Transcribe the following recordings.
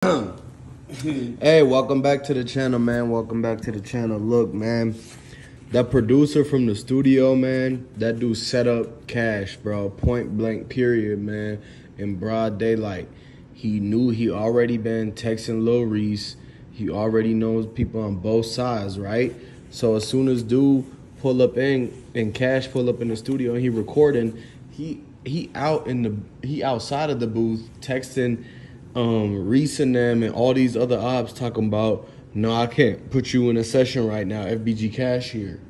Hey, welcome back to the channel, man. Welcome back to the channel. Look, man, that producer from the studio, man, that dude set up cash, bro. Point blank, period, man. In broad daylight. He knew he already been texting Lil Reese. He already knows people on both sides, right? So as soon as dude pull up in and Cash pull up in the studio and he recording, he outside of the booth texting Reese and them and all these other ops talking about, no, I can't put you in a session right now, FBG Cash here.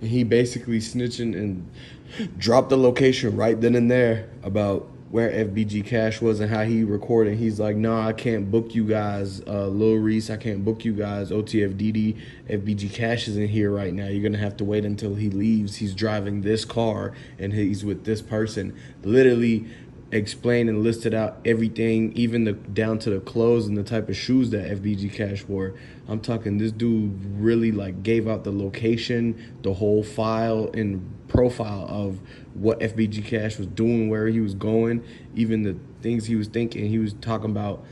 And he basically snitching and dropped the location right then and there about where FBG Cash was and how he recorded. He's like, no, I can't book you guys, Lil Reese, I can't book you guys, OTF DD, FBG Cash is in here right now. You're going to have to wait until he leaves. He's driving this car and he's with this person. Literally explained and listed out everything, even down to the clothes and the type of shoes that FBG Cash wore. I'm talking, this dude really like gave out the location, the whole file and profile of what FBG Cash was doing, where he was going, even the things he was thinking. He was talking about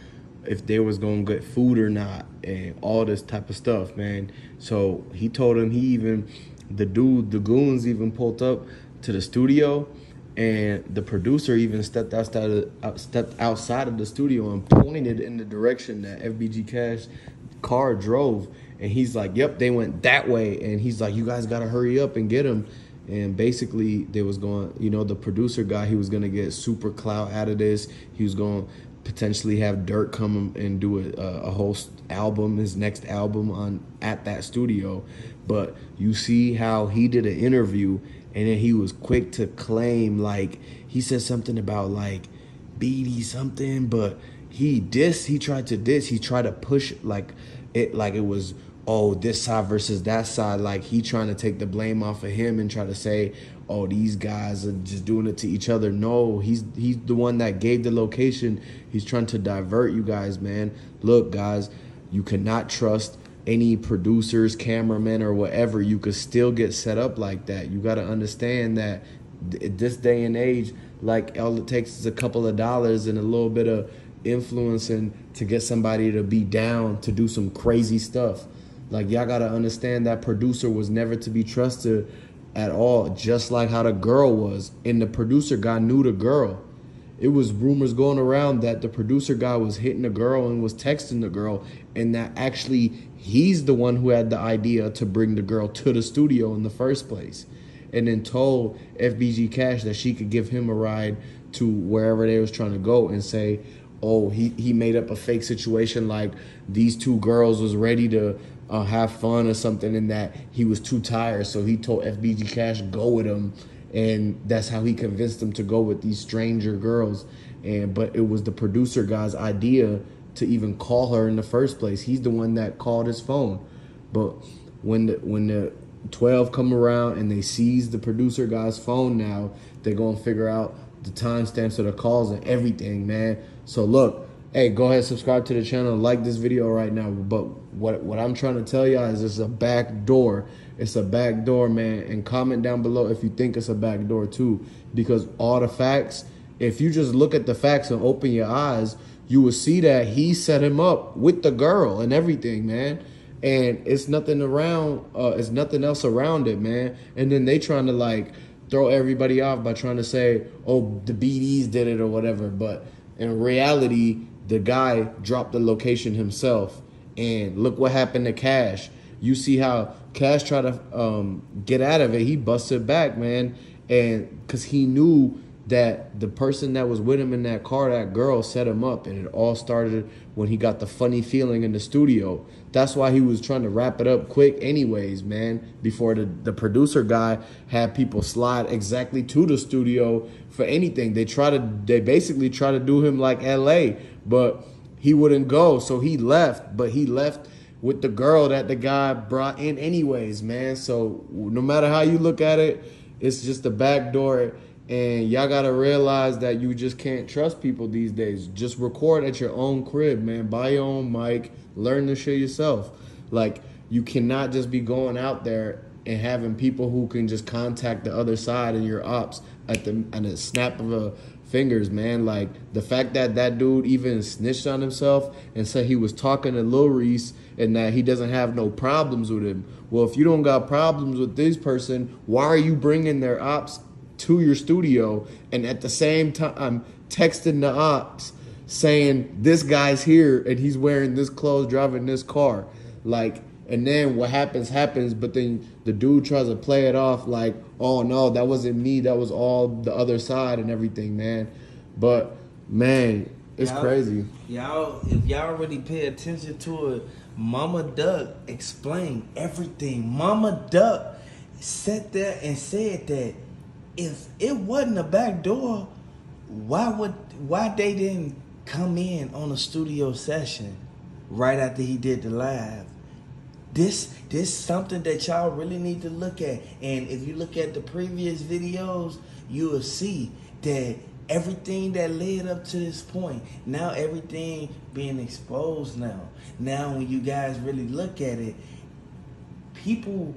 if they was gonna get food or not and all this type of stuff, man. So he told him, the goons even pulled up to the studio. And the producer even stepped outside of the studio and pointed in the direction that FBG Cash car drove. And he's like, yep, they went that way. And he's like, you guys got to hurry up and get them. And basically, they was going, the producer guy, he was going to get super clout out of this. He was going to potentially have Dirt come and do a whole album, his next album at that studio. But you see how he did an interview. And then he was quick to claim, like, he said something about, like, BD something, but he tried to push, it was, oh, this side versus that side. Like, he trying to take the blame off of him and try to say, oh, these guys are just doing it to each other. No, he's the one that gave the location. He's trying to divert you guys, man. Look, guys, you cannot trust any producers, cameramen, or whatever. You could still get set up like that. You got to understand that this day and age, like, all it takes is a couple of dollars and a little bit of influencing to get somebody to be down to do some crazy stuff. Like, y'all got to understand that producer was never to be trusted at all, just like how the girl was. And the producer guy knew the girl. It was rumors going around that the producer guy was hitting the girl and was texting the girl, and that actually he's the one who had the idea to bring the girl to the studio in the first place, and then told FBG Cash that she could give him a ride to wherever they was trying to go, and say, oh, he made up a fake situation like these two girls was ready to have fun or something, and that he was too tired, so he told FBG Cash go with him. And that's how he convinced them to go with these stranger girls. But it was the producer guy's idea to even call her in the first place. He's the one that called his phone. But when the 12 come around and they seize the producer guy's phone now, they're going to figure out the timestamps of the calls and everything, man. So look, hey, go ahead, subscribe to the channel, like this video right now. But what I'm trying to tell y'all is it's a back door. It's a back door, man. And comment down below if you think it's a back door too. Because all the facts, if you just look at the facts and open your eyes, you will see that he set him up with the girl and everything, man. And it's nothing else around it, man. And then they trying to like throw everybody off by trying to say, oh, the BDs did it or whatever. But in reality, the guy dropped the location himself. And look what happened to Cash. You see how Cash tried to get out of it. He busted back, man. And because he knew that the person that was with him in that car, that girl, set him up. And it all started when he got the funny feeling in the studio. That's why he was trying to wrap it up quick anyways, man, before the producer guy had people slide exactly to the studio for anything. They basically try to do him like LA, but he wouldn't go. So he left, but he left with the girl that the guy brought in anyways, man. So no matter how you look at it, it's just a back door. And y'all got to realize that you just can't trust people these days. Just record at your own crib, man. Buy your own mic. Learn the shit yourself. Like, you cannot just be going out there and having people who can just contact the other side and your ops at the snap of a fingers, man. Like, the fact that that dude even snitched on himself and said he was talking to Lil Reese and that he doesn't have no problems with him. Well, if you don't got problems with this person, why are you bringing their ops to your studio and at the same time texting the ops saying this guy's here and he's wearing this clothes, driving this car? Like, and then what happens, but then the dude tries to play it off like, oh no, that wasn't me, that was all the other side and everything, man. But man, it's crazy. Y'all, if y'all really pay attention to it, Mama Duck explained everything. Mama Duck sat there and said that if it wasn't a back door, why they didn't come in on a studio session right after he did the live? This something that y'all really need to look at. And if you look at the previous videos, you will see that everything that led up to this point, now everything being exposed now. Now when you guys really look at it, people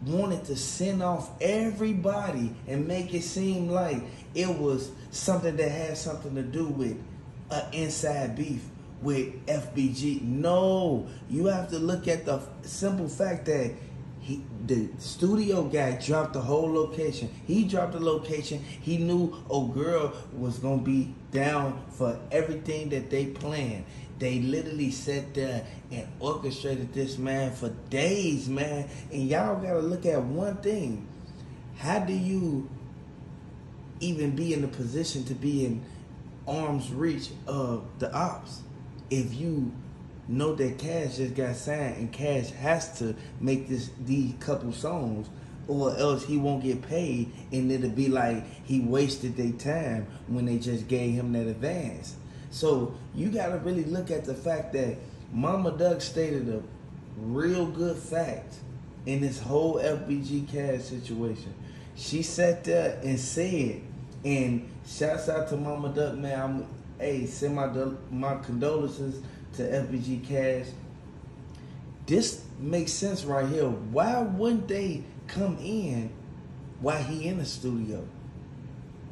wanted to send off everybody and make it seem like it was something that had something to do with an inside beef with FBG. No, you have to look at the simple fact that the studio guy dropped the whole location. He dropped the location. He knew old girl was gonna be down for everything that they planned. They literally sat there and orchestrated this, man, for days, man. And y'all gotta look at one thing. How do you even be in the position to be in arm's reach of the ops if you know that Cash just got signed and Cash has to make these couple songs, or else he won't get paid, and it'll be like he wasted their time when they just gave him that advance. So you gotta really look at the fact that Mama Duck stated a real good fact in this whole FBG Cash situation. She sat there and said, and shouts out to Mama Duck, man. Send my condolences to FBG Cash. This makes sense right here. Why wouldn't they come in while he in the studio?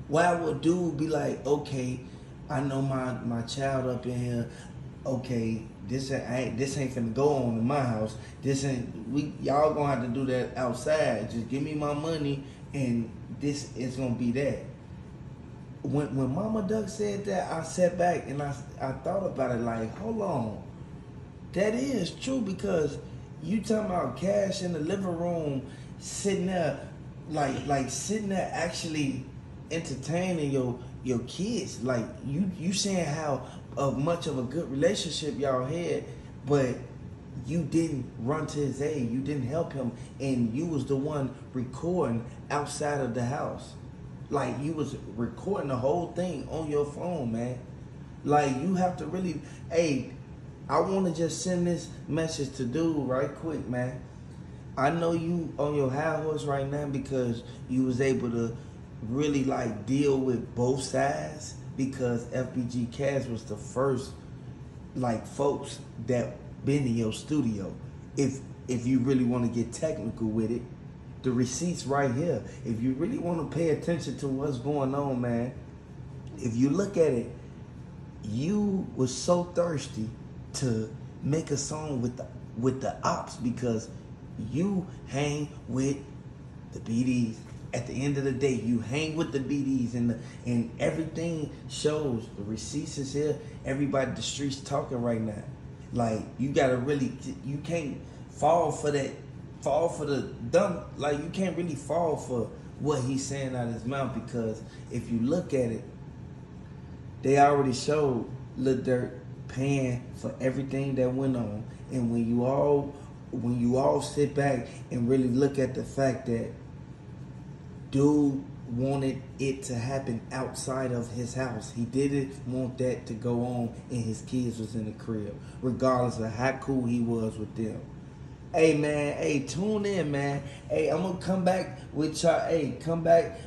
Why would dude be like, okay, I know my child up in here. Okay, this ain't finna go on in my house. Y'all gonna have to do that outside. Just give me my money, and this is gonna be that. When Mama Duck said that, I sat back and I thought about it like, hold on, that is true, because you talking about Cash in the living room, sitting there, like sitting there actually entertaining your kids. Like you saying how much of a good relationship y'all had, but you didn't run to his aid, you didn't help him, and you was the one recording outside of the house. Like, you was recording the whole thing on your phone, man. Like, you have to really, I want to just send this message to dude right quick, man. I know you on your high horse right now because you was able to really, like, deal with both sides, because FBG Cash was the first, like, folks that been in your studio. If you really want to get technical with it, the receipts right here. If you really want to pay attention to what's going on, man, if you look at it, you was so thirsty to make a song with the ops because you hang with the BDs. At the end of the day, you hang with the BDs, and everything shows. The receipts is here. Everybody, the streets talking right now. Like, you gotta really, you can't fall for that. Fall for the dumb, like, you can't really fall for what he's saying out of his mouth, because if you look at it, they already showed Lil Durk paying for everything that went on. And when you all sit back and really look at the fact that dude wanted it to happen outside of his house, he didn't want that to go on and his kids was in the crib, regardless of how cool he was with them. Hey, man, tune in, man. I'm gonna come back with y'all. Come back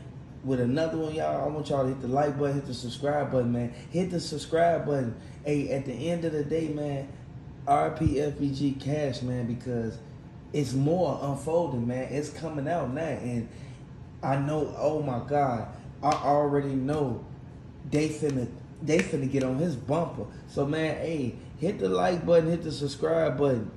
with another one, y'all. I want y'all to hit the like button, hit the subscribe button, man. Hit the subscribe button. At the end of the day, man, RP FBG Cash, man, because it's more unfolding, man. It's coming out now, and I know, oh my God, I already know they finna get on his bumper. So man, hey, hit the like button, hit the subscribe button.